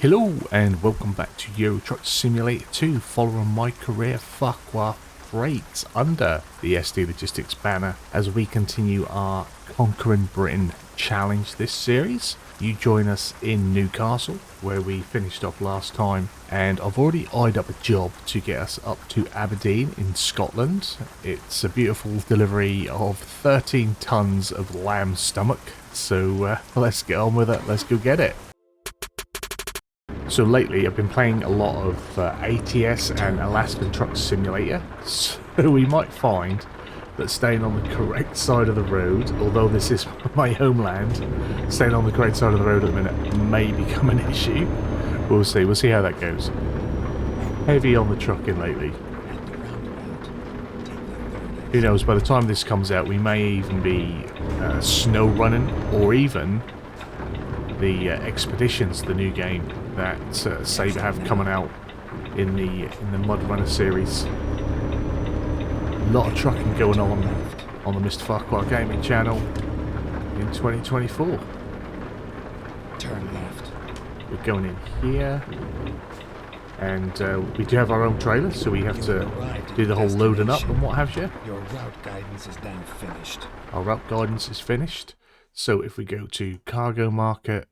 Hello and welcome back to Euro Truck Simulator 2, following my career Farquar freight under the SD Logistics banner as we continue our Conquering Britain challenge this series. You join us in Newcastle where we finished off last time, and I've already eyed up a job to get us up to Aberdeen in Scotland. It's a beautiful delivery of 13 tons of lamb stomach, so let's get on with it, let's go get it. So lately I've been playing a lot of ATS and Alaskan Truck Simulator, so we might find that staying on the correct side of the road, although this is my homeland, staying on the correct side of the road at the minute may become an issue. We'll see how that goes. Heavy on the trucking lately. Who knows, by the time this comes out we may even be snow running, or even the Expeditions, the new game that Sabre have coming out in the Mud Runner series. A lot of trucking going on the MrFarquar gaming channel in 2024. Turn left. We're going in here, and we do have our own trailer, so we have to do the whole loading up and what have you. Your route guidance is now finished. Our route guidance is finished. So if we go to cargo market,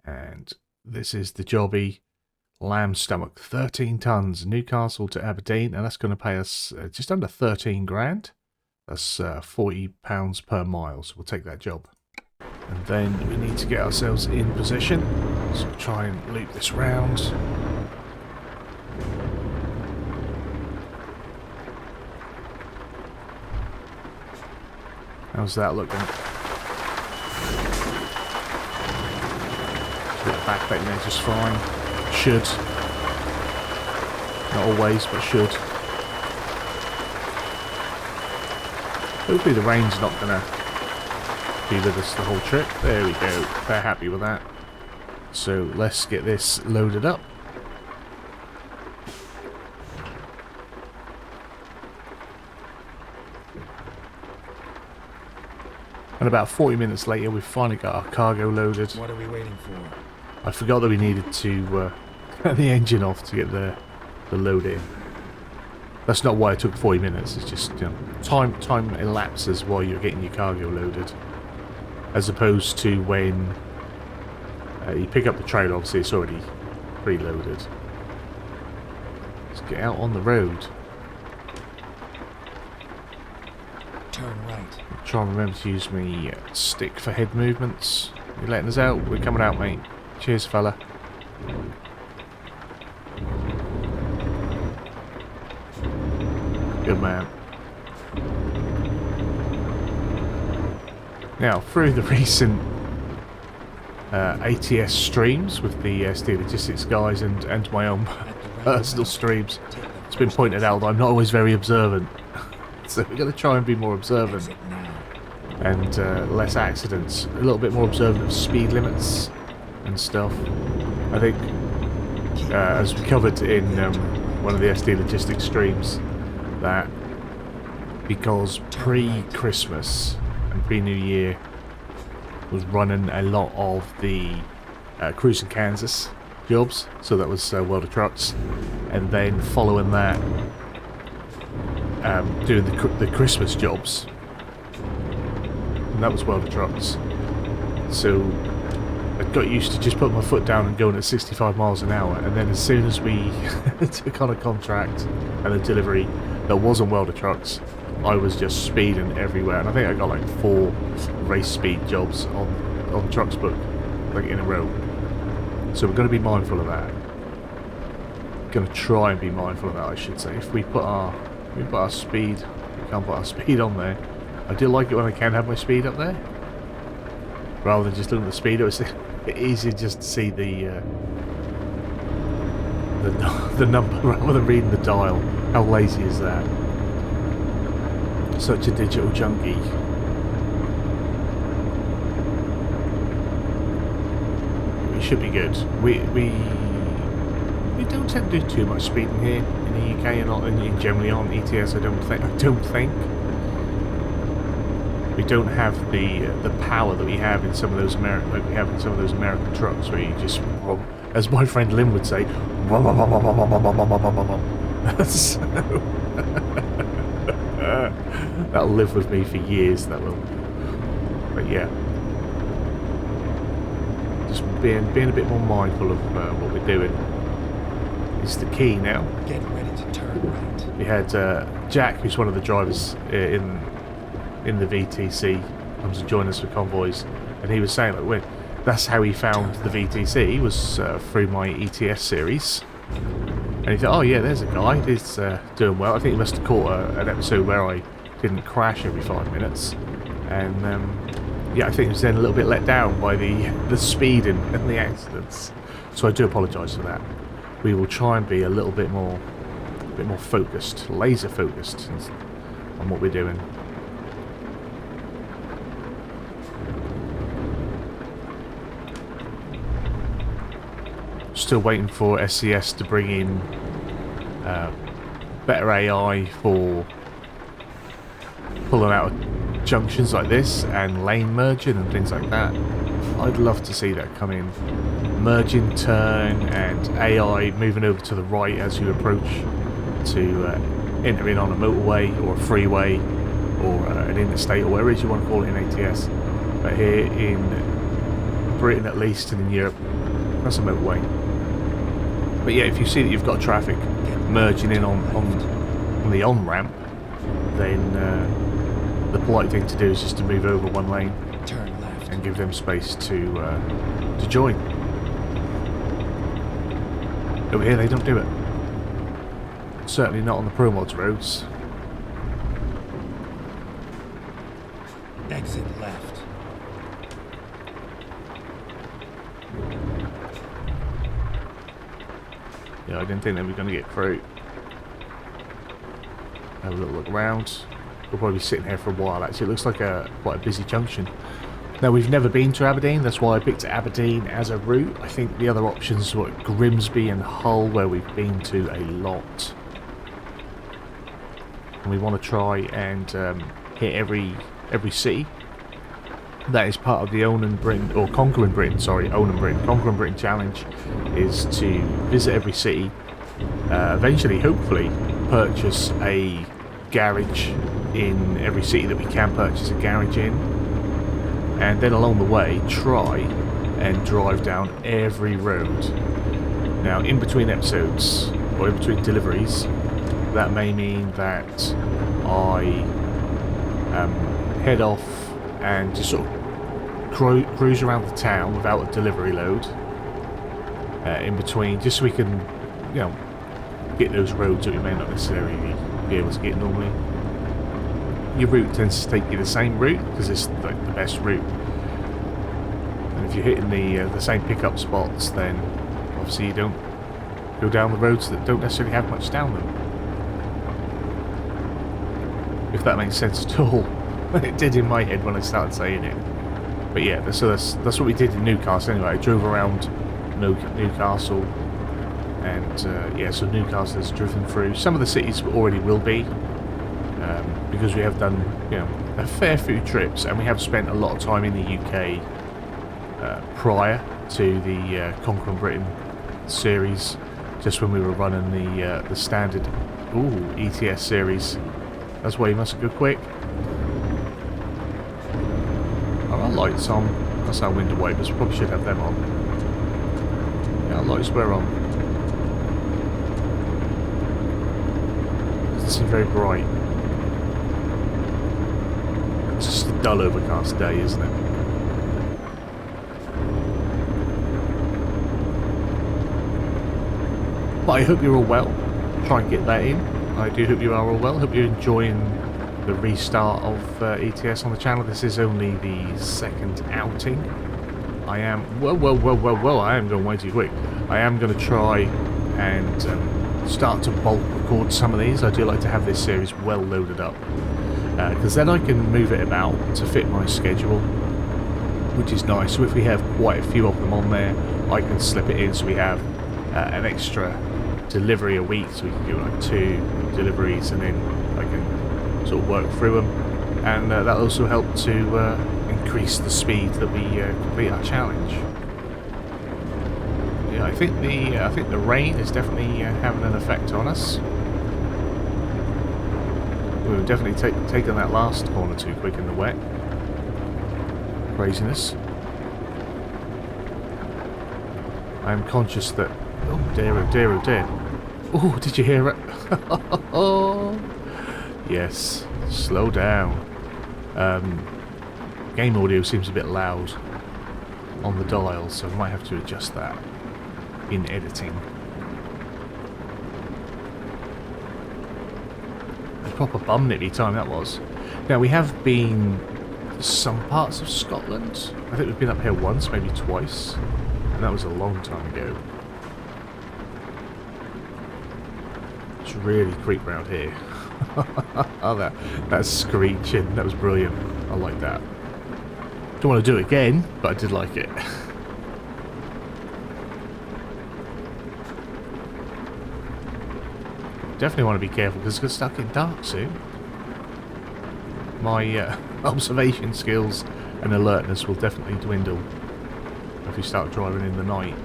and this is the jobby, lamb stomach, 13 tons, Newcastle to Aberdeen, and that's going to pay us just under 13 grand. That's £40 per mile, so we'll take that job. And then we need to get ourselves in position, so we'll try and loop this round. How's that looking? Back there just fine. Should. Not always, but should. Hopefully the rain's not going to be with us the whole trip. There we go. They're happy with that. So let's get this loaded up. And about 40 minutes later we've finally got our cargo loaded. What are we waiting for? I forgot that we needed to turn the engine off to get the load in. That's not why it took 40 minutes. It's just, you know, time elapses while you're getting your cargo loaded, as opposed to when you pick up the trailer. Obviously, it's already preloaded. Let's get out on the road. Turn right. Try and remember to use my stick for head movements. You're letting us out. We're coming out, mate. Cheers, fella. Good man. Now, through the recent ATS streams with the SD Logistics guys and my own personal streams, it's been pointed out that I'm not always very observant. So we're going to try and be more observant and less accidents. A little bit more observant of speed limits and stuff. I think, as we covered in one of the SD Logistics streams, that because pre-Christmas and pre-New Year was running a lot of the Cruising Kansas jobs, so that was World of Trucks, and then following that doing the Christmas jobs, and that was World of Trucks. So I got used to just putting my foot down and going at 65 miles an hour, and then as soon as we took on a contract and a delivery that wasn't World of Trucks, I was just speeding everywhere, and I think I got like 4 race speed jobs on Trucks book, like in a row. So we're going to be mindful of that. Going to try and be mindful of that, I should say. If we put our speed, we can't put our speed on there. I do like it when I can have my speed up there, rather than just looking at the speed. It was easier just to see the number rather than reading the dial. How lazy is that? Such a digital junkie. We should be good. We don't tend to do too much speeding here in the UK, and not generally on ETS. I don't think. We don't have the power that we have in some of those American trucks, where you just as my friend Lynn would say, so, that'll live with me for years, that will. But yeah, just being a bit more mindful of what we're doing is the key now. Get ready to turn right. We had Jack, who's one of the drivers in the VTC, comes to join us for convoys, and he was saying like, that's how he found the VTC, was through my ETS series. And he thought, oh yeah, there's a guy, he's doing well. I think he must have caught an episode where I didn't crash every 5 minutes. And yeah, I think he was then a little bit let down by the speed and the accidents. So I do apologise for that. We will try and be a little bit more focused, laser focused on what we're doing. Still waiting for SCS to bring in better AI for pulling out of junctions like this and lane merging and things like that. I'd love to see that come in. Merging, turn, and AI moving over to the right as you approach to enter in on a motorway or a freeway or an interstate or whatever it is you want to call it in ATS. But here in Britain at least and in Europe, that's a motorway. But yeah, if you see that you've got traffic merging in on the on-ramp, then the polite thing to do is just to move over one lane Turn left. and give them space to join. Over here they don't do it. Certainly not on the promods roads. Exit left. Yeah, I didn't think they were going to get through. Have a little look around. We'll probably be sitting here for a while actually. It looks like quite a busy junction. Now, we've never been to Aberdeen, that's why I picked Aberdeen as a route. I think the other options were Grimsby and Hull, where we've been to a lot. And we want to try and hit every city. That is part of the Conquering Britain challenge, is to visit every city, eventually, hopefully, purchase a garage in every city that we can purchase a garage in, and then along the way try and drive down every road. Now, in between episodes, or in between deliveries, that may mean that I head off and just sort of cruise around the town without a delivery load in between, just so we can, you know, get those roads that we may not necessarily be able to get normally. Your route tends to take you the same route because it's like the best route, and if you're hitting the same pickup spots, then obviously you don't go down the roads that don't necessarily have much down them, if that makes sense at all. It did in my head when I started saying it. But yeah, so that's what we did in Newcastle anyway. I drove around Newcastle, and yeah, so Newcastle has driven through. Some of the cities already will be, because we have done, you know, a fair few trips, and we have spent a lot of time in the UK prior to the Conquering Britain series, just when we were running the standard ETS series. That's why you must go quick. Our lights on. That's our window wipers. We probably should have them on. Yeah, our lights were on. Doesn't seem very bright. It's just a dull overcast day, isn't it? But I hope you're all well. Try and get that in. I do hope you are all well. Hope you're enjoying the restart of ETS on the channel. This is only the second outing. I am I am going way too quick. I am going to try and start to bulk record some of these. I do like to have this series well loaded up, because then I can move it about to fit my schedule, which is nice. So if we have quite a few of them on there, I can slip it in so we have an extra delivery a week, so we can do like 2 deliveries, and then I can sort of work through them, and that also help to increase the speed that we complete our challenge. Yeah, I think the rain is definitely having an effect on us. We've definitely taken that last corner too quick in the wet. Craziness. I am conscious that... Oh dear, oh dear, oh dear. Oh, did you hear it? Oh, yes. Slow down. Game audio seems a bit loud on the dial, so I might have to adjust that in editing. A proper bum nippy time that was. Now, we have been to some parts of Scotland. I think we've been up here once, maybe twice. And that was a long time ago. It's really creep round here. Oh, that screeching, that was brilliant. I like that. Don't want to do it again, but I did like it. Definitely want to be careful because it's going to start getting dark soon. My observation skills and alertness will definitely dwindle if we start driving in the night.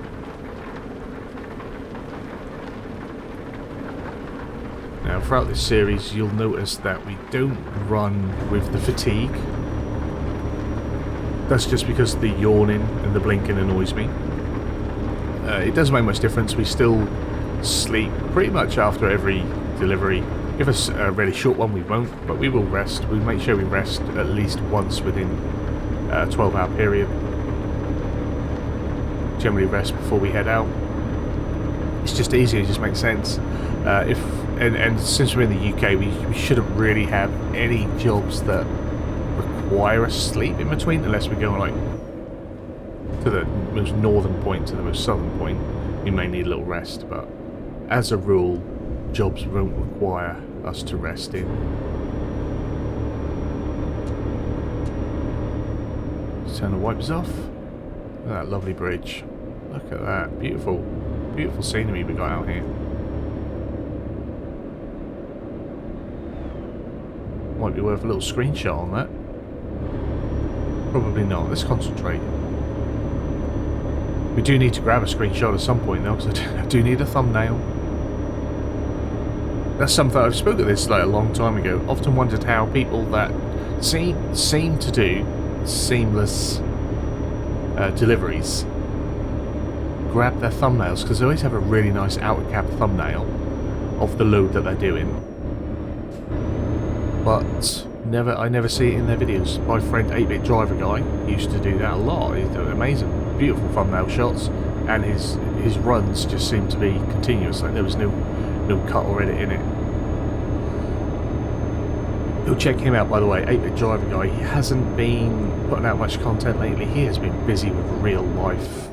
Now, throughout this series, you'll notice that we don't run with the fatigue. That's just because the yawning and the blinking annoys me. It doesn't make much difference. We still sleep pretty much after every delivery. If it's a really short one, we won't, but we will rest. We make sure we rest at least once within a 12-hour period. Generally rest before we head out. It's just easier, it just makes sense. And since we're in the UK, we shouldn't really have any jobs that require us sleep in between, unless we're going like to the most northern point to the most southern point. We may need a little rest, but as a rule, jobs won't require us to rest in. Let's turn the wipers off. Look at that lovely bridge. Look at that, beautiful, beautiful scenery we got out here. Might be worth a little screenshot on that. Probably not. Let's concentrate. We do need to grab a screenshot at some point though, because I do need a thumbnail. That's something I've spoken of this like a long time ago. Often wondered how people that seem to do seamless deliveries grab their thumbnails, because they always have a really nice outer cap thumbnail of the load that they're doing. But I never see it in their videos. My friend 8-Bit Driver Guy used to do that a lot. He's doing amazing, beautiful thumbnail shots, and his runs just seemed to be continuous. Like there was no cut or edit in it. Go check him out, by the way, 8-Bit Driver Guy. He hasn't been putting out much content lately. He has been busy with real life.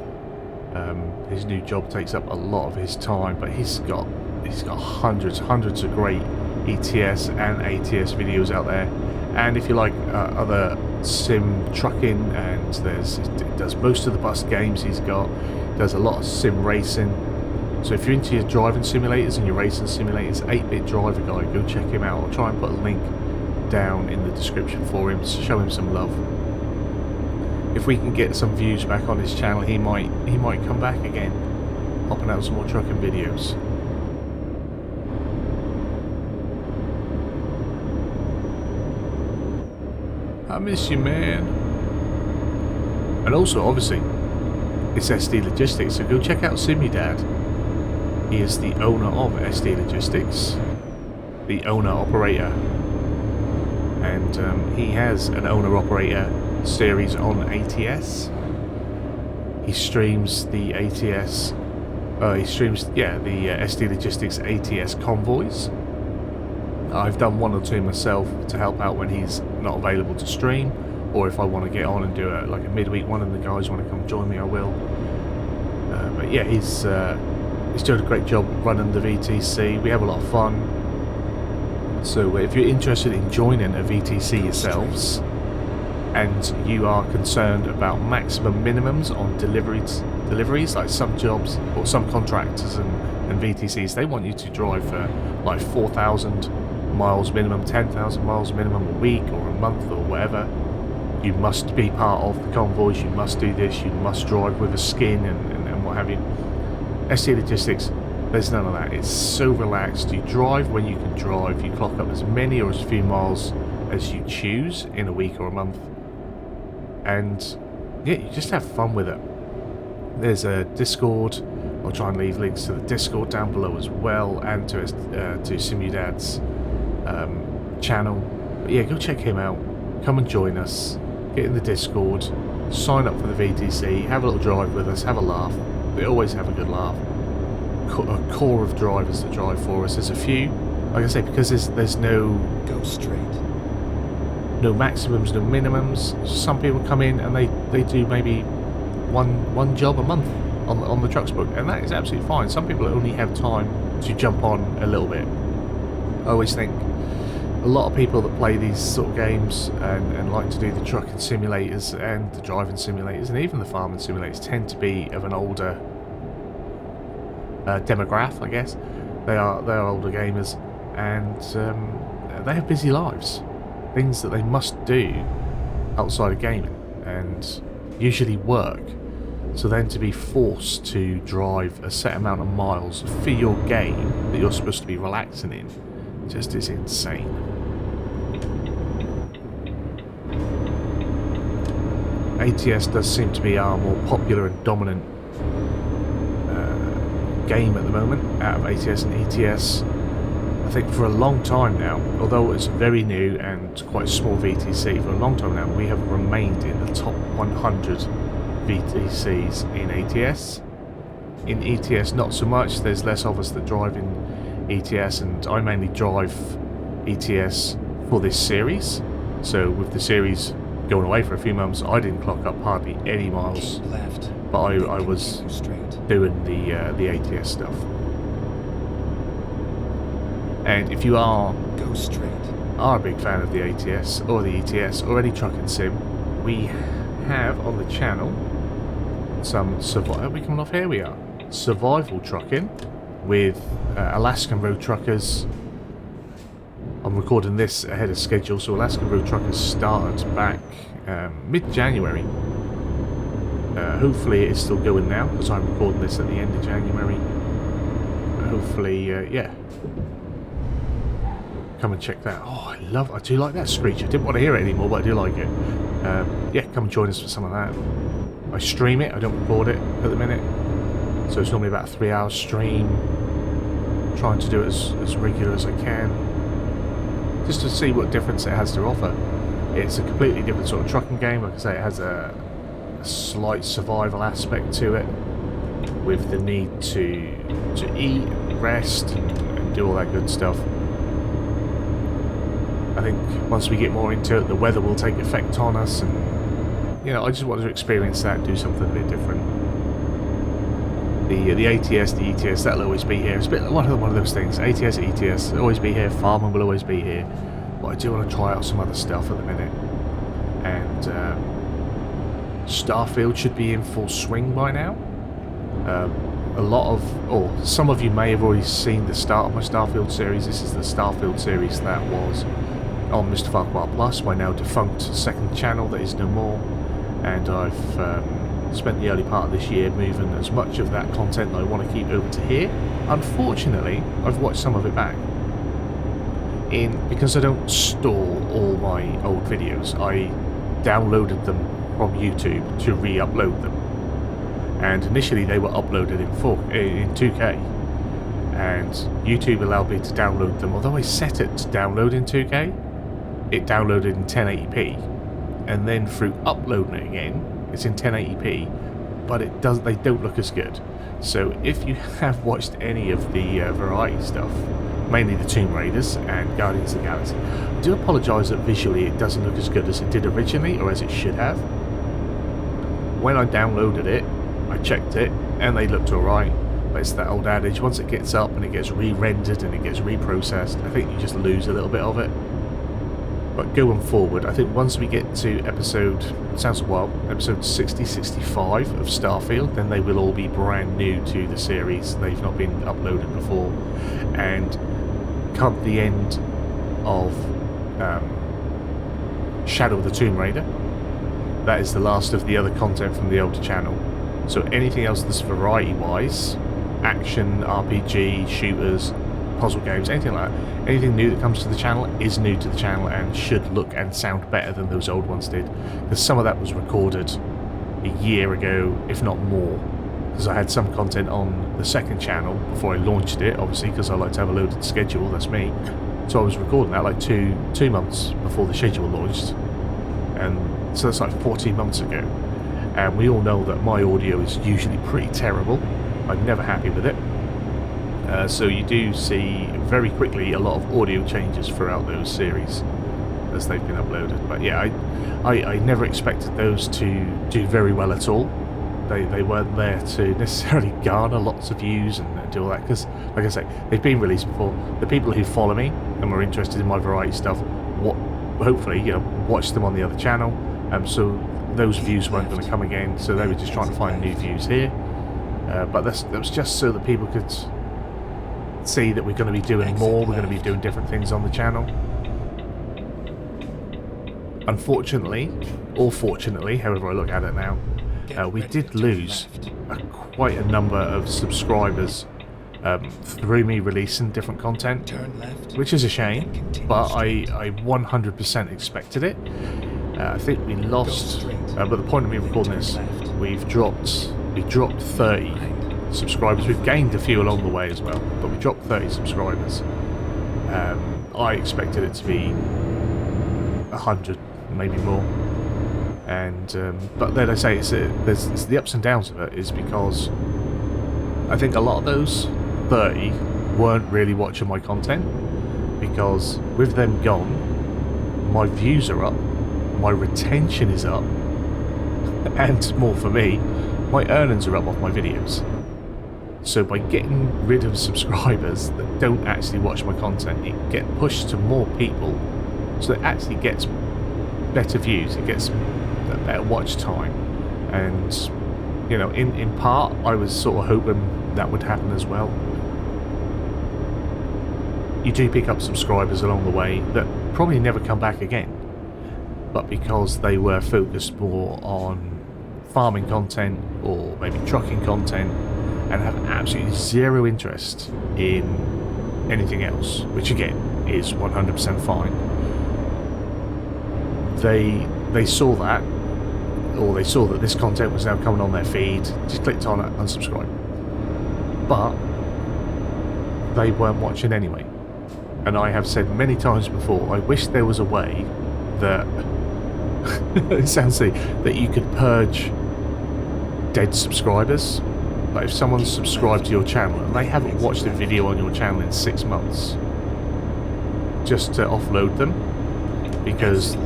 His new job takes up a lot of his time, but he's got hundreds of great ETS and ATS videos out there. And if you like other sim trucking, and he does most of the bus games, does a lot of sim racing. So if you're into your driving simulators and your racing simulators, 8-Bit Driver Guy, go check him out. I'll try and put a link down in the description for him to show him some love. If we can get some views back on his channel, he might come back again, popping out some more trucking videos. I miss you, man. And also, obviously, it's SD Logistics, so go check out Simudad. He is the owner of SD Logistics, the owner-operator. And he has an owner-operator series on ATS. He streams the ATS, the SD Logistics ATS convoys. I've done one or two myself to help out when he's not available to stream, or if I want to get on and do like a midweek one and the guys want to come join me, I will. But yeah, he's doing a great job running the VTC. We have a lot of fun. So if you're interested in joining a VTC yourselves, and you are concerned about maximum minimums on deliveries, like some jobs or some contractors and VTCs, they want you to drive for like 4,000 miles minimum, 10,000 miles minimum a week or a month or whatever. You must be part of the convoys, you must do this, you must drive with a skin and what have you. ST Logistics, there's none of that. It's so relaxed. You drive when you can drive. You clock up as many or as few miles as you choose in a week or a month. And yeah, you just have fun with it. There's a Discord. I'll try and leave links to the Discord down below as well, and to Simudad's channel. But yeah, go check him out. Come and join us. Get in the Discord. Sign up for the VTC. Have a little drive with us. Have a laugh. We always have a good laugh. A core of drivers that drive for us. There's a few, like I say, because there's no Go straight. no maximums, no minimums. Some people come in and they do maybe one job a month on the trucks book, and that is absolutely fine. Some people only have time to jump on a little bit. I always think a lot of people that play these sort of games and like to do the trucking simulators and the driving simulators and even the farming simulators tend to be of an older demographic, I guess. They're older gamers, and they have busy lives, things that they must do outside of gaming, and usually work. So then to be forced to drive a set amount of miles for your game that you're supposed to be relaxing in just is insane. ATS does seem to be our more popular and dominant game at the moment out of ATS and ETS. I think for a long time now, although it's very new and quite a small VTC, for a long time now we have remained in the top 100 VTCs in ATS. In ETS not so much, there's less of us that drive in ETS, and I mainly drive ETS for this series. So with the series going away for a few months, I didn't clock up hardly any miles, Keep left. but I was Go straight. doing the ATS stuff. And if you are Go straight. a big fan of the ATS or the ETS or any trucking sim, we have on the channel some survival. Are we coming off here? We are. Survival trucking with Alaskan Road Truckers. I'm recording this ahead of schedule, so Alaskan Road Truckers started back mid-January. Hopefully it's still going now, because I'm recording this at the end of January. Hopefully, yeah. Come and check that. Oh, I do like that screech. I didn't want to hear it anymore, but I do like it. Yeah, come and join us for some of that. I stream it, I don't record it at the minute. So it's normally about a 3-hour stream. Trying to do it as regular as I can, just to see what difference it has to offer. It's a completely different sort of trucking game. Like I say, it has a slight survival aspect to it, with the need to eat, rest, and do all that good stuff. I think once we get more into it, the weather will take effect on us, and you know, I just wanted to experience that, do something a bit different. The ATS, the ETS, that'll always be here. It's a bit like one of those things. ATS, ETS, will always be here. Farming will always be here. But I do want to try out some other stuff at the minute. And Starfield should be in full swing by now. A lot of, or some of you may have already seen the start of my Starfield series. This is the Starfield series that was on MrFarquar Plus, my now defunct second channel that is no more. And I've spent the early part of this year moving as much of that content that I want to keep over to here. Unfortunately, I've watched some of it back. Because I don't store all my old videos, I downloaded them from YouTube to re-upload them. And initially they were uploaded in 2K. And YouTube allowed me to download them. Although I set it to download in 2K, it downloaded in 1080p. And then through uploading it again, it's in 1080p, but they don't look as good. So if you have watched any of the variety stuff, mainly the Tomb Raiders and Guardians of the Galaxy, I do apologise that visually it doesn't look as good as it did originally, or as it should have. When I downloaded it, I checked it, and they looked alright. But it's that old adage, once it gets up and it gets re-rendered and it gets reprocessed, I think you just lose a little bit of it. But going forward, I think once we get to episode 60, 65 of Starfield, then they will all be brand new to the series. They've not been uploaded before. And come the end of Shadow of the Tomb Raider, that is the last of the other content from the older channel. So anything else that's variety-wise action, RPG, shooters, puzzle games, anything like that. Anything new that comes to the channel is new to the channel and should look and sound better than those old ones did. Because some of that was recorded a year ago, if not more. Because I had some content on the second channel before I launched it, obviously, because I like to have a loaded schedule, that's me. So I was recording that like two months before the schedule launched. And so that's like 14 months ago. And we all know that my audio is usually pretty terrible. I'm never happy with it. So you do see very quickly a lot of audio changes throughout those series as they've been uploaded. But yeah, I never expected those to do very well at all. They weren't there to necessarily garner lots of views and do all that, because, like I say, they've been released before. The people who follow me and were interested in my variety stuff, hopefully, you know, watched them on the other channel. So those views weren't going to come again. So they were just trying to find new views here. But that was just so that people could see that we're going to be doing more. We're going to be doing different things on the channel. Unfortunately, or fortunately, however I look at it now, we did lose quite a number of subscribers through me releasing different content, which is a shame, but I 100% expected it. I think we lost, but the point of me recording this, we dropped 30 subscribers. We've gained a few along the way as well, but we dropped 30 subscribers. I expected it to be 100, maybe more. And but then I say it's the ups and downs of it is because I think a lot of those 30 weren't really watching my content, because with them gone, my views are up, my retention is up, and more for me, my earnings are up off my videos. So by getting rid of subscribers that don't actually watch my content, it gets pushed to more people, so it actually gets better views, it gets better watch time. And you know, in part I was sort of hoping that would happen as well. You do pick up subscribers along the way that probably never come back again, but because they were focused more on farming content or maybe trucking content and have absolutely zero interest in anything else, which again is 100% fine. They saw that, or they saw that this content was now coming on their feed, just clicked on it, unsubscribe. But they weren't watching anyway. And I have said many times before, I wish there was a way that it sounds silly, that you could purge dead subscribers. Like if someone's subscribed to your channel and they haven't watched a video on your channel in 6 months, just to offload them, because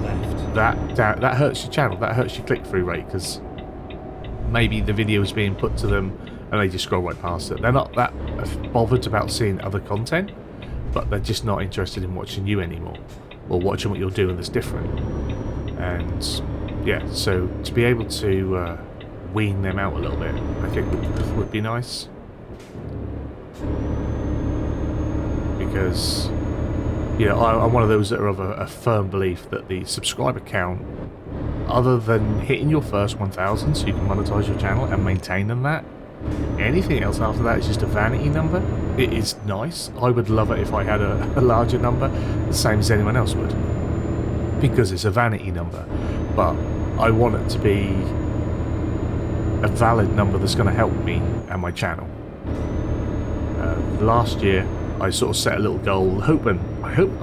that hurts your channel, that hurts your click-through rate, because maybe the video is being put to them and they just scroll right past it. They're not that bothered about seeing other content, but they're just not interested in watching you anymore, or watching what you're doing that's different. And yeah, so to be able to wean them out a little bit, I think would be nice, because you know, I'm one of those that are of a firm belief that the subscriber count, other than hitting your first 1,000 so you can monetize your channel and maintaining that, anything else after that is just a vanity number. It is nice. I would love it if I had a larger number, the same as anyone else would, because it's a vanity number, but I want it to be a valid number that's going to help me and my channel. Last year I sort of set a little goal, I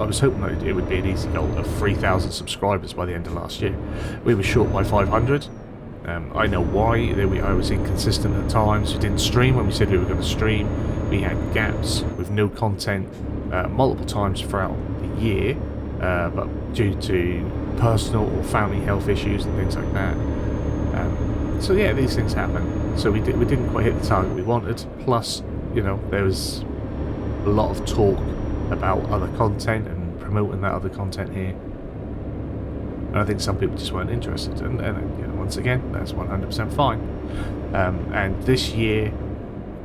was hoping that it would be an easy goal of 3,000 subscribers by the end of last year. We were short by 500. I know why. I was inconsistent at times. We didn't stream when we said we were going to stream. We had gaps with no content multiple times throughout the year, but due to personal or family health issues and things like that. So yeah, these things happen. So we didn't quite hit the target we wanted. Plus, you know, there was a lot of talk about other content and promoting that other content here, and I think some people just weren't interested. And you know, once again, that's 100% fine. And this year,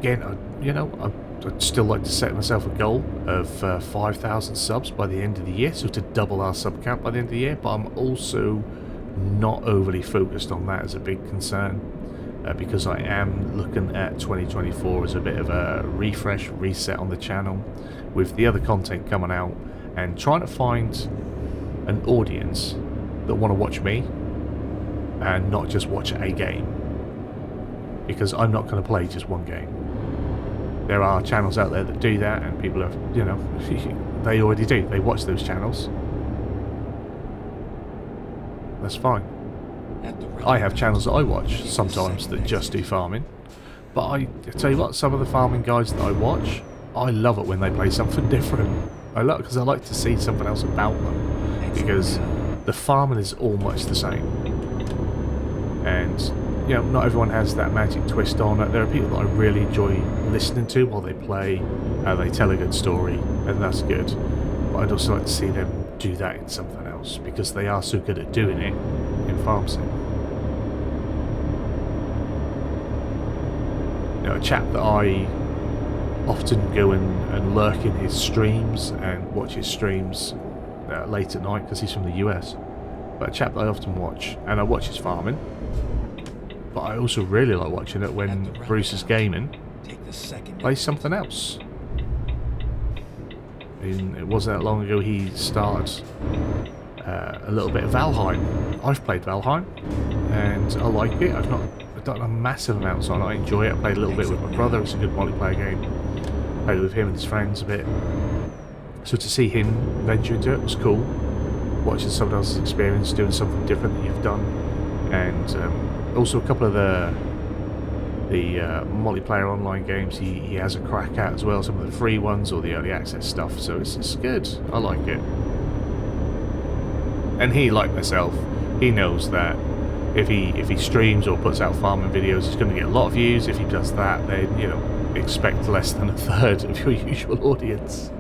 again, I'd still like to set myself a goal of 5,000 subs by the end of the year, so to double our sub count by the end of the year. But I'm also not overly focused on that as a big concern. because I am looking at 2024 as a bit of a refresh, reset on the channel with the other content coming out, and trying to find an audience that want to watch me and not just watch a game, because I'm not going to play just one game. There are channels out there that do that, and people have, you know, they already do. They watch those channels. That's fine. I have channels that I watch sometimes that just do farming. But I tell you what, some of the farming guys that I watch, I love it when they play something different. I love it because I like to see something else about them. Because the farming is all much the same. And, you know, not everyone has that magic twist on it. There are people that I really enjoy listening to while they play. They tell a good story, and that's good. But I'd also like to see them do that in something else, because they are so good at doing it in farm sim. You know, a chap that I often go and lurk in his streams and watch his streams late at night, because he's from the US. But a chap that I often watch, and I watch his farming, but I also really like watching it when Bruce is gaming, plays something else. I mean, it wasn't that long ago he started a little bit of Valheim. I've played Valheim, and I like it. I've done a massive amounts on it. I enjoy it. I played a little bit with my brother. It's a good multiplayer game. Played with him and his friends a bit. So to see him venture into it was cool. Watching someone else's experience, doing something different that you've done, and also a couple of the multiplayer online games he has a crack at as well. Some of the free ones or the early access stuff. So it's good. I like it. And he, like myself, he knows that if he streams or puts out farming videos, he's going to get a lot of views. If he does that, then, you know, expect less than a third of your usual audience.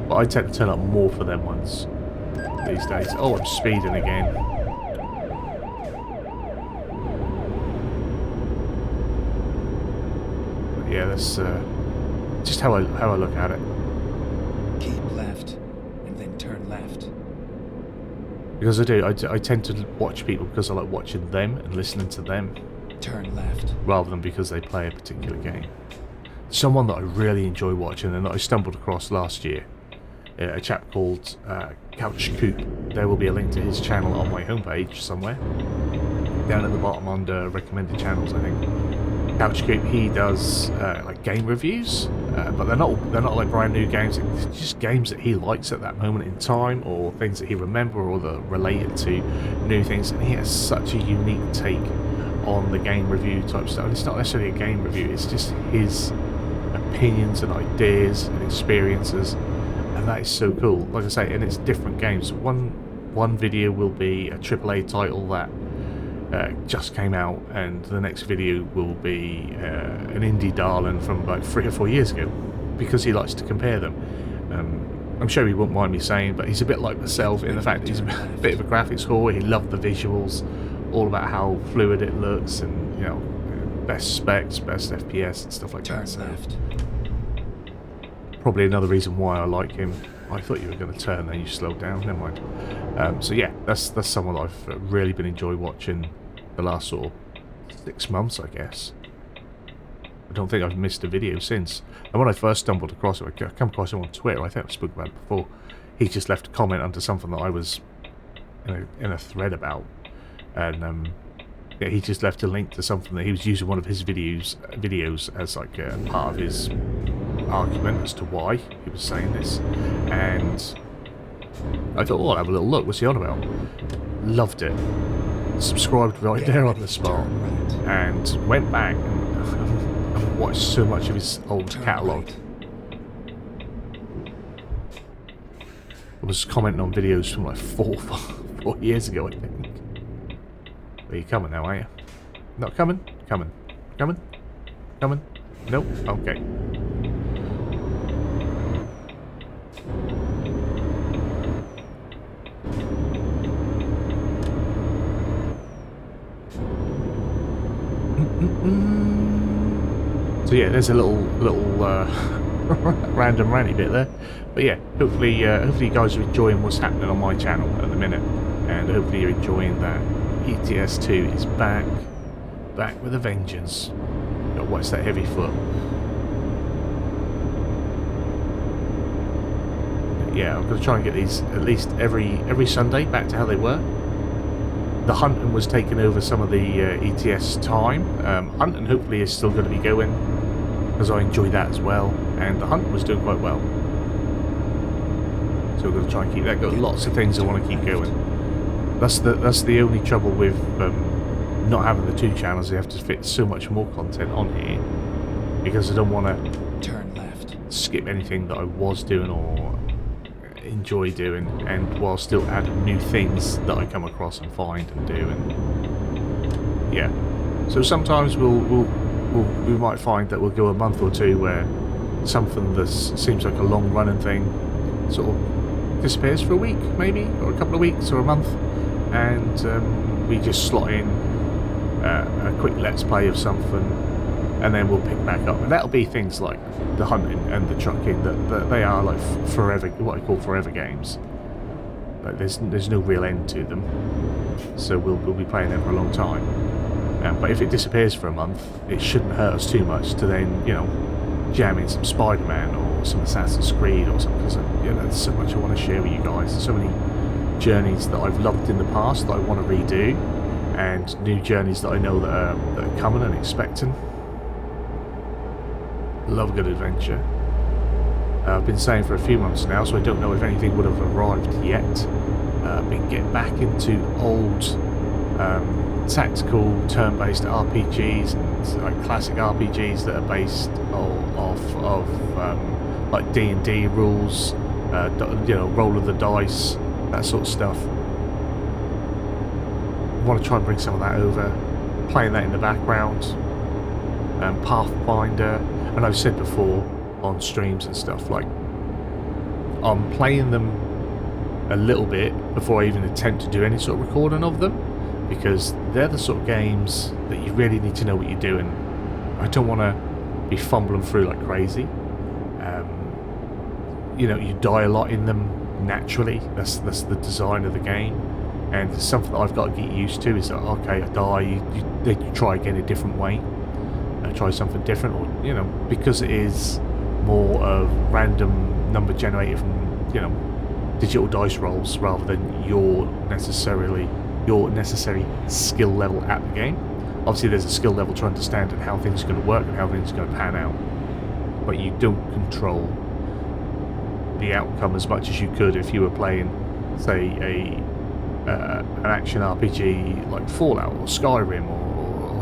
But I tend to turn up more for them ones these days. Oh, I'm speeding again. But yeah, that's just how I look at it. Keep left, and then turn left. Because I tend to watch people because I like watching them and listening to them. Turn left. Rather than because they play a particular game. Someone that I really enjoy watching and that I stumbled across last year, a chap called Couch Coop. There will be a link to his channel on my homepage somewhere. Down at the bottom under recommended channels, I think. Couch Coop, he does like game reviews, but they're not like brand new games. It's just games that he likes at that moment in time, or things that he remembers, or that are related to new things. And he has such a unique take on the game review type stuff. And it's not necessarily a game review; it's just his opinions and ideas and experiences, and that is so cool. Like I say, and it's different games. One video will be a AAA title that just came out, and the next video will be an indie darling from about 3 or 4 years ago, because he likes to compare them. I'm sure he wouldn't mind me saying, but he's a bit like myself in the fact that he's a bit of a graphics whore. He loved the visuals, all about how fluid it looks, and, you know, best specs, best FPS and stuff like that. So probably another reason why I like him. I thought you were going to turn, then you slowed down. Never mind. So yeah, that's someone that I've really been enjoying watching the last sort of 6 months, I guess. I don't think I've missed a video since. And when I first stumbled across him, I come across him on Twitter. I think I spoke about it before. He just left a comment under something that I was in a thread about, and yeah, he just left a link to something that he was using one of his videos as like part of his argument as to why he was saying this. And I thought, oh, I'll have a little look. What's he on about? Loved it. Subscribed right there on the spot, and went back and watched so much of his old catalogue. I was commenting on videos from like 4 years ago, I think. Are you coming now, are you? Not coming? Coming. Coming? Coming? Nope. Okay. So yeah, there's a little random ranty bit there, but yeah, hopefully you guys are enjoying what's happening on my channel at the minute, and hopefully you're enjoying that ETS2 is back. back with a vengeance. Gotta watch that heavy foot. Yeah, I'm going to try and get these at least every Sunday back to how they were. The hunting was taking over some of the ETS time. Hunting hopefully is still going to be going, because I enjoy that as well, and the hunting was doing quite well. So we're going to try and keep that going. Lots of things I want to keep going. That's the only trouble with not having the 2 channels. You have to fit so much more content on here, because I don't want to Turn left. skip anything that I was doing or enjoy doing, and while still adding new things that I come across and find and do. And yeah, so sometimes we might find that we'll go a month or 2 where something that seems like a long running thing sort of disappears for a week maybe, or a couple of weeks or a month, and we just slot in a quick let's play of something, and then we'll pick back up, and that'll be things like the hunting and the trucking, that they are like forever, what I call forever games. Like there's no real end to them, so we'll be playing them for a long time. But if it disappears for a month, it shouldn't hurt us too much to then, you know, jam in some Spider-Man or some Assassin's Creed or something, because you know, there's so much I want to share with you guys. There's so many journeys that I've loved in the past that I want to redo, and new journeys that I know that are coming and expecting. Love a good adventure. I've been saying for a few months now, so I don't know if anything would have arrived yet. Been getting back into old tactical turn-based RPGs and like classic RPGs that are based off of like D&D rules, you know, roll of the dice, that sort of stuff. I want to try and bring some of that over, playing that in the background. Pathfinder. And I've said before on streams and stuff, like, I'm playing them a little bit before I even attempt to do any sort of recording of them, because they're the sort of games that you really need to know what you're doing. I don't want to be fumbling through like crazy. You know, you die a lot in them naturally. That's the design of the game, and it's something that I've got to get used to. Is that okay? I die. You try again a different way. Try something different, or you know, because it is more of random number generated from, you know, digital dice rolls rather than your necessary skill level at the game. Obviously there's a skill level to understand and how things are going to work and how things are going to pan out, but you don't control the outcome as much as you could if you were playing, say, an action RPG like Fallout or Skyrim or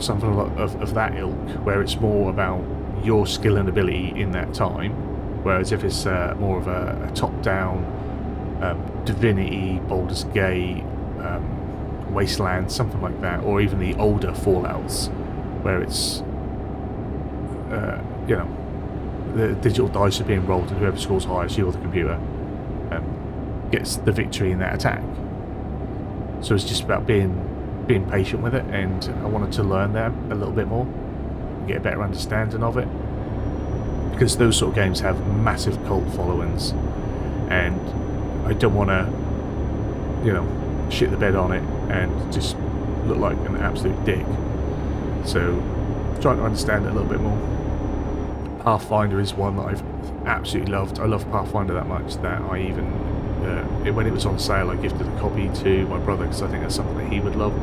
something of that ilk, where it's more about your skill and ability in that time, whereas if it's more of a top-down Divinity, Baldur's Gate, Wasteland, something like that, or even the older Fallouts, where it's you know, the digital dice are being rolled and whoever scores highest, you or the computer, gets the victory in that attack. So it's just about being patient with it, and I wanted to learn that a little bit more, get a better understanding of it, because those sort of games have massive cult followings, and I don't want to, you know, shit the bed on it and just look like an absolute dick. So trying to understand it a little bit more. Pathfinder is one that I've absolutely loved. I love Pathfinder that much that I even when it was on sale, I gifted a copy to my brother, because I think that's something that he would love,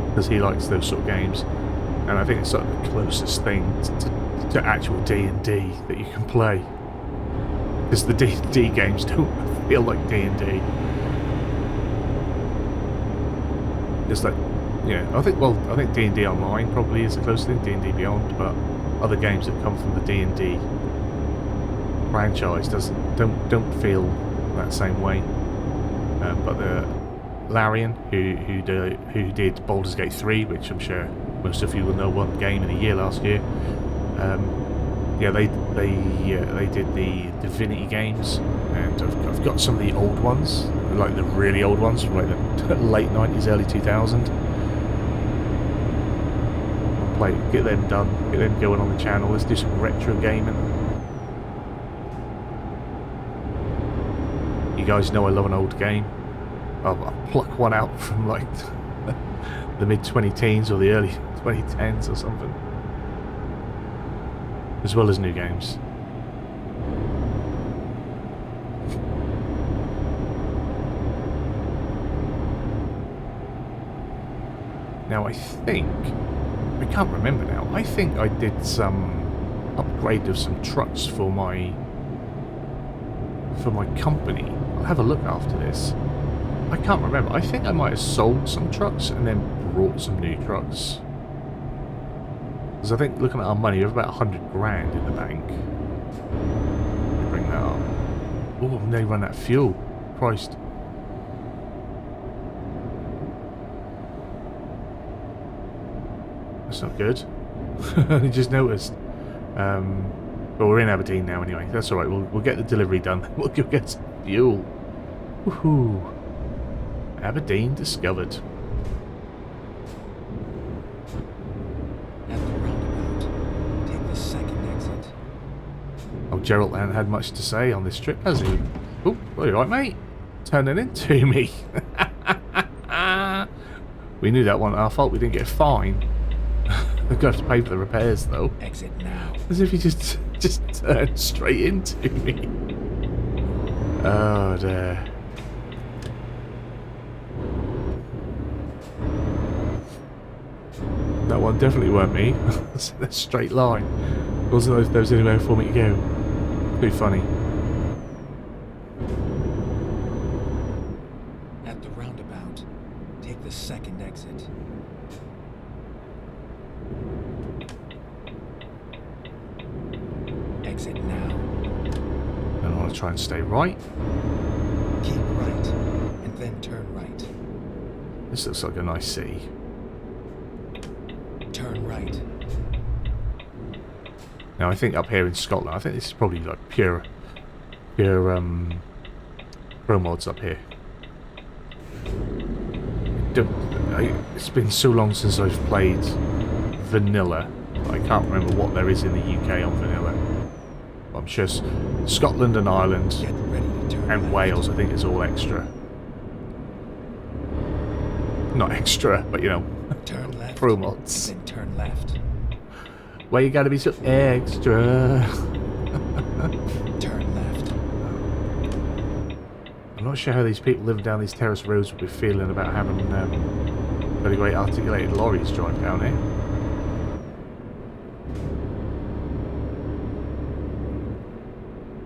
because he likes those sort of games, and I think it's sort of the closest thing to actual D&D that you can play, because the D&D games don't feel like D&D. It's like, yeah, I think D&D Online probably is the closest thing, D&D Beyond, but other games that come from the D&D franchise don't feel that same way. But the Larian, who did Baldur's Gate 3, which I'm sure most of you will know, won Game of the Year last year. Yeah, they did the Divinity games, and I've got some of the old ones, like the really old ones from like the late 90s, early 2000. Get them done, get them going on the channel. Let's do some retro gaming. You guys know I love an old game. I'll pluck one out from like the mid 20 teens or the early 2010s or something. As well as new games. Now I think, I can't remember now, I think I did some upgrade of some trucks for my company. I'll have a look after this. I can't remember. I think I might have sold some trucks and then brought some new trucks. Because I think looking at our money, we have about 100 grand in the bank. Let me bring that up. Oh, I've nearly run out of fuel. Christ. That's not good. I just noticed. But we're in Aberdeen now anyway. That's alright. We'll get the delivery done. We'll go get some fuel. Woohoo. Aberdeen discovered. At the roundabout, take the second exit. Oh, Gerald hasn't had much to say on this trip, has he? Oh, are you right, mate? Turning into me. We knew that wasn't our fault. We didn't get a fine. We've got to pay for the repairs, though. Exit now. As if he just turned straight into me. Oh, dear. That one definitely weren't me. That's a straight line. Wasn't know if there was anywhere for me to go. Pretty funny. At the roundabout, take the second exit. Exit now. And I want to try and stay right. Keep right, and then turn right. This looks like a nice city. Turn right. Now I think up here in Scotland, I think this is probably like pure promods up here. It's been so long since I've played vanilla. I can't remember what there is in the UK on vanilla. I'm sure Scotland and Ireland Get ready to turn and left. Wales, I think it's all extra. Not extra, but you know, Turn left. promods. Then turn left. Why you gotta be so extra? Turn left. I'm not sure how these people living down these terrace roads would be feeling about having very great articulated lorries drive down here.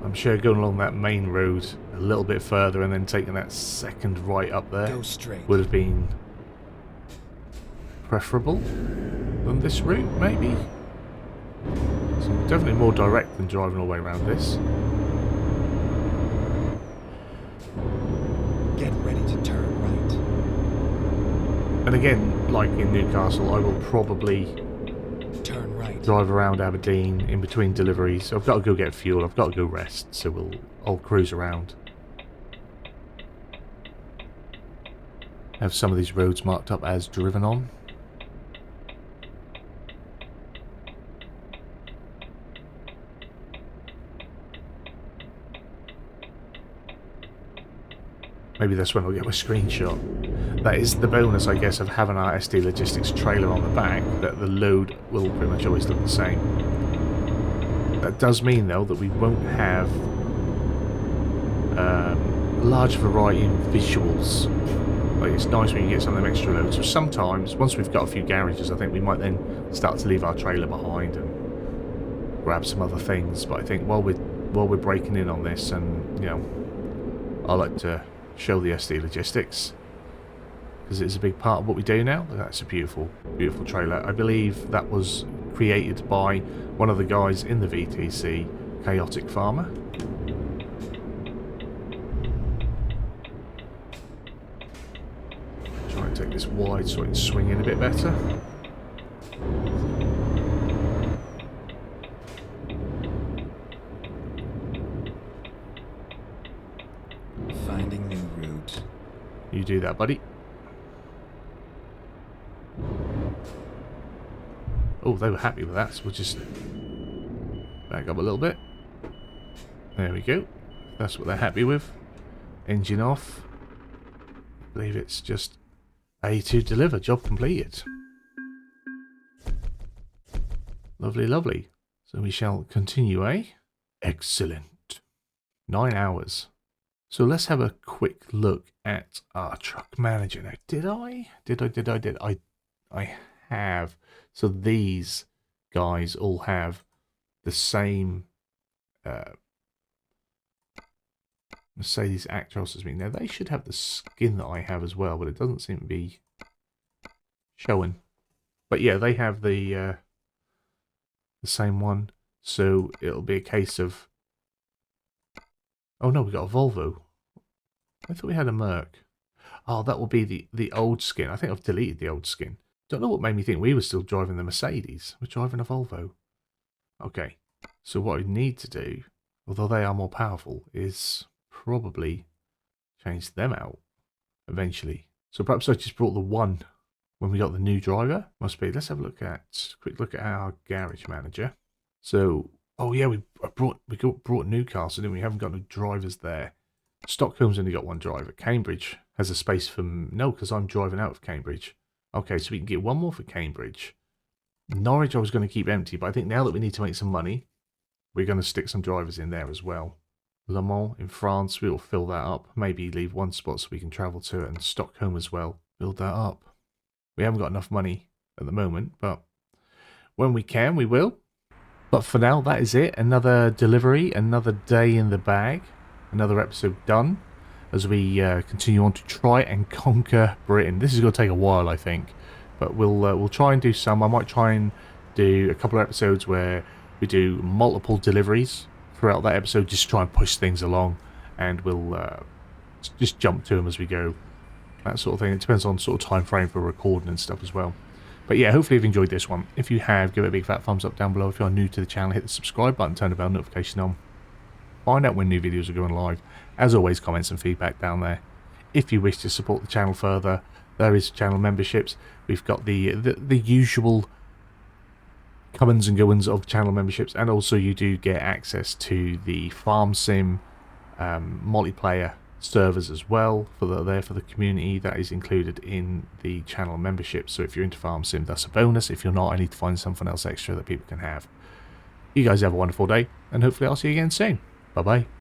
I'm sure going along that main road a little bit further and then taking that second right up there Go straight. would have been preferable than this route, maybe. So definitely more direct than driving all the way around this. Get ready to turn right. And again, like in Newcastle, I will probably Turn right. drive around Aberdeen in between deliveries. I've got to go get fuel, I've got to go rest, so I'll cruise around. Have some of these roads marked up as driven on. Maybe that's when I'll get my screenshot. That is the bonus, I guess, of having our SD Logistics trailer on the back, that the load will pretty much always look the same. That does mean, though, that we won't have a large variety in visuals. Like, it's nice when you get some of them extra loads. So sometimes, once we've got a few garages, I think we might then start to leave our trailer behind and grab some other things. But I think while we're breaking in on this, and you know, I like to show the SD Logistics because it's a big part of what we do now. That's a beautiful, beautiful trailer. I believe that was created by one of the guys in the VTC, Chaotic Farmer. Try and take this wide so I can swing in a bit better. Finding new route. You do that, buddy. Oh, they were happy with that, so we'll just back up a little bit. There we go. That's what they're happy with. Engine off. I believe it's just A to deliver. Job completed. Lovely, lovely. So we shall continue, eh? Excellent. 9 hours. So let's have a quick look at our truck manager. Now, did I have. So these guys all have the same Mercedes Actros as me. Now, they should have the skin that I have as well, but it doesn't seem to be showing. But yeah, they have the same one. So it'll be a case of... Oh no, we got a Volvo. I thought we had a Merc. Oh, that will be the old skin. I think I've deleted the old skin. Don't know what made me think we were still driving the Mercedes. We're driving a Volvo. Okay, so what I need to do, although they are more powerful, is probably change them out eventually. So perhaps I just brought the one when we got the new driver. Must be. Let's have a quick look at our garage manager. So, oh yeah, we brought Newcastle, didn't we? Haven't got no drivers there. Stockholm's only got one driver. Cambridge has a space for... No, because I'm driving out of Cambridge. Okay, so we can get one more for Cambridge. Norwich I was going to keep empty, but I think now that we need to make some money, we're going to stick some drivers in there as well. Le Mans in France, we will fill that up. Maybe leave one spot so we can travel to it, and Stockholm as well. Build that up. We haven't got enough money at the moment, but when we can, we will. But for now, that is it. Another delivery, another day in the bag. Another episode done as we continue on to try and conquer Britain. This is going to take a while, I think, but we'll try and do some. I might try and do a couple of episodes where we do multiple deliveries throughout that episode, just try and push things along, and we'll just jump to them as we go. That sort of thing. It depends on sort of time frame for recording and stuff as well. But yeah, hopefully you've enjoyed this one. If you have, give it a big fat thumbs up down below. If you are new to the channel, hit the subscribe button, turn the bell notification on. Find out when new videos are going live. As always, comments and feedback down there. If you wish to support the channel further, there is channel memberships. We've got the usual come-ins and go-ins of channel memberships, and also you do get access to the farm sim multiplayer servers as well for the community. That is included in the channel membership. So if you're into farm sim, that's a bonus. If you're not, I need to find something else extra that people can have. You guys have a wonderful day, and hopefully I'll see you again soon. Bye bye.